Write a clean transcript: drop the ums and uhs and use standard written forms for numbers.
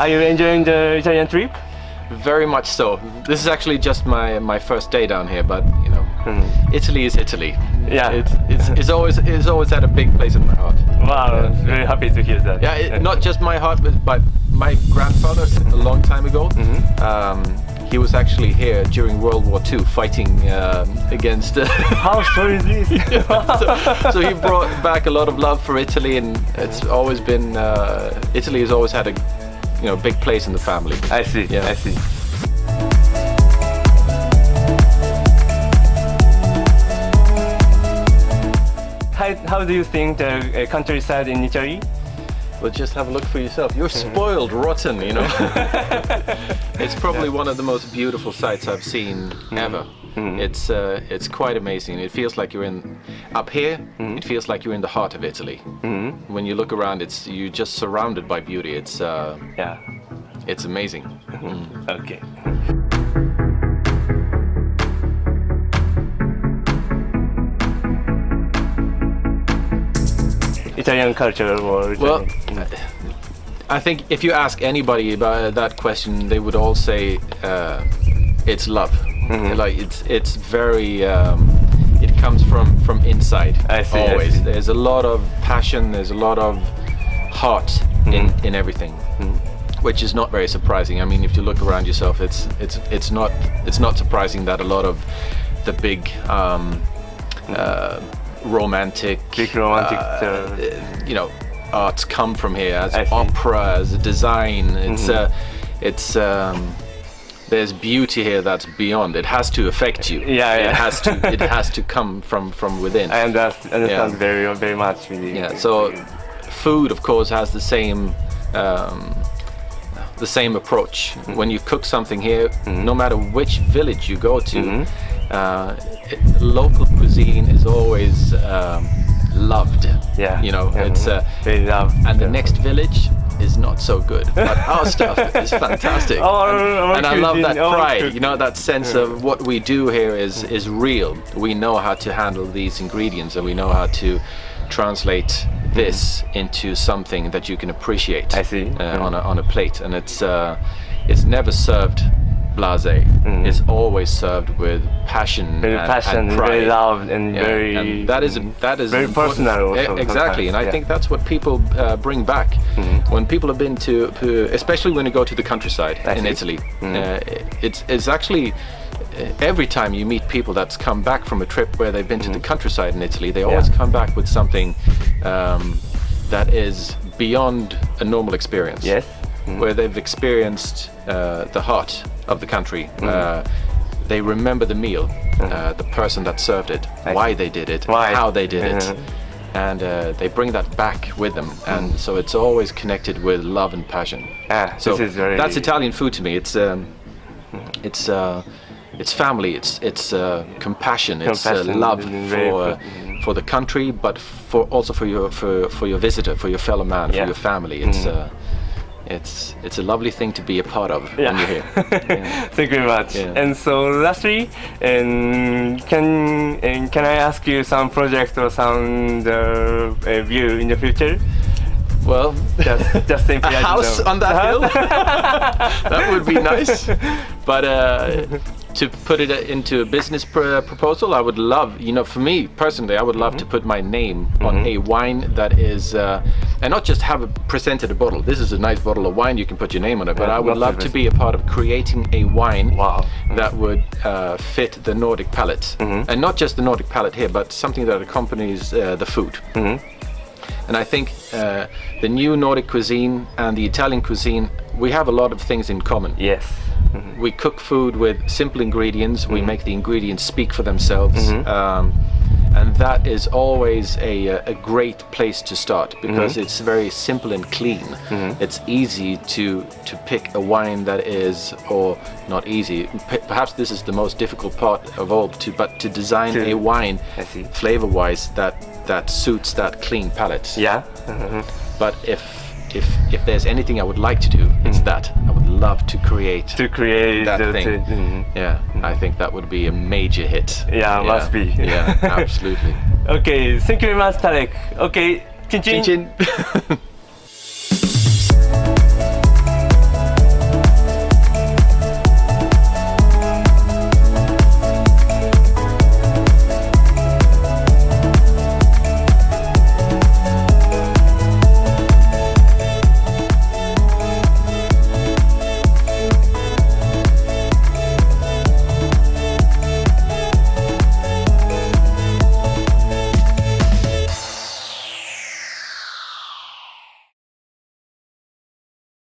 Are you enjoying the Italian trip? Very much so. This is actually just my first day down here, but you know, Italy is Italy. Yeah. It's always had a big place in my heart. Wow, very happy to hear that. Yeah, not just my heart, but my grandfather a long time ago. He was actually here during World War II fighting against. How story is this? So he brought back a lot of love for Italy, and it's always been Italy has always had a big place in the family. I see. Yeah. I see. How do you think the countryside in Italy? Well, just have a look for yourself. You're spoiled rotten, you know. It's probably one of the most beautiful sights I've seen ever. It's quite amazing. It feels like you're up here. It feels like you're in the heart of Italy. When you look around, you're just surrounded by beauty. It's amazing. Okay. Italian culture or Italian. Well, I think if you ask anybody about that question, they would all say it's love. Like it's very it comes from inside. I see, always. I see. There's a lot of passion, there's a lot of heart in everything, which is not very surprising. I mean, if you look around yourself, it's not surprising that a lot of the big romantic arts come from here, as opera, as a design. There's beauty here that's beyond. It has to affect you. It has to come from within. I understand very much. So food, of course, has the same approach. When you cook something here, no matter which village you go to, local cuisine is always loved. It's they love. And the next village is not so good, but our stuff is fantastic. And I love that pride. That sense of what we do here is real. We know how to handle these ingredients, and we know how to translate this into something that you can appreciate. I see. On a plate, and it's never served blasé. It's always served with passion, and pride. Very love, and and that is very important. personal also. Exactly, and I think that's what people bring back when people have been to, especially when you go to the countryside in Italy. It's actually every time you meet people that's come back from a trip where they've been to the countryside in Italy, they always come back with something that is beyond a normal experience. Yes. Where they've experienced the heart of the country. They remember the meal, the person that served it, why they did it, how they did it, and they bring that back with them. And so it's always connected with love and passion. So that's Italian food to me. It's family. It's compassion. It's love for the country, but also for your visitor, for your fellow man, for your family. It's a lovely thing to be a part of when you're here. Thank you very much. And so lastly, can I ask you some project or some view in the future? Well, just simply a house on that hill. That would be nice. But to put it into a business proposal, I would love, for me personally, I would love to put my name on a wine that is, and not just have presented a bottle. This is a nice bottle of wine, you can put your name on it, but I would love to be a part of creating a wine that would fit the Nordic palate. And not just the Nordic palate here, but something that accompanies the food. And I think the new Nordic cuisine and the Italian cuisine, we have a lot of things in common. Yes. We cook food with simple ingredients. We make the ingredients speak for themselves, and that is always a great place to start, because it's very simple and clean. It's easy to pick a wine that is, or not easy. Perhaps this is the most difficult part of all, but to design a wine flavor-wise that suits that clean palate. But if there's anything I would like to do, it's that. I would love to create that thing. I think that would be a major hit. Must be. Absolutely. Okay, thank you very much, Tareq. Okay, chin chin. Chin chin.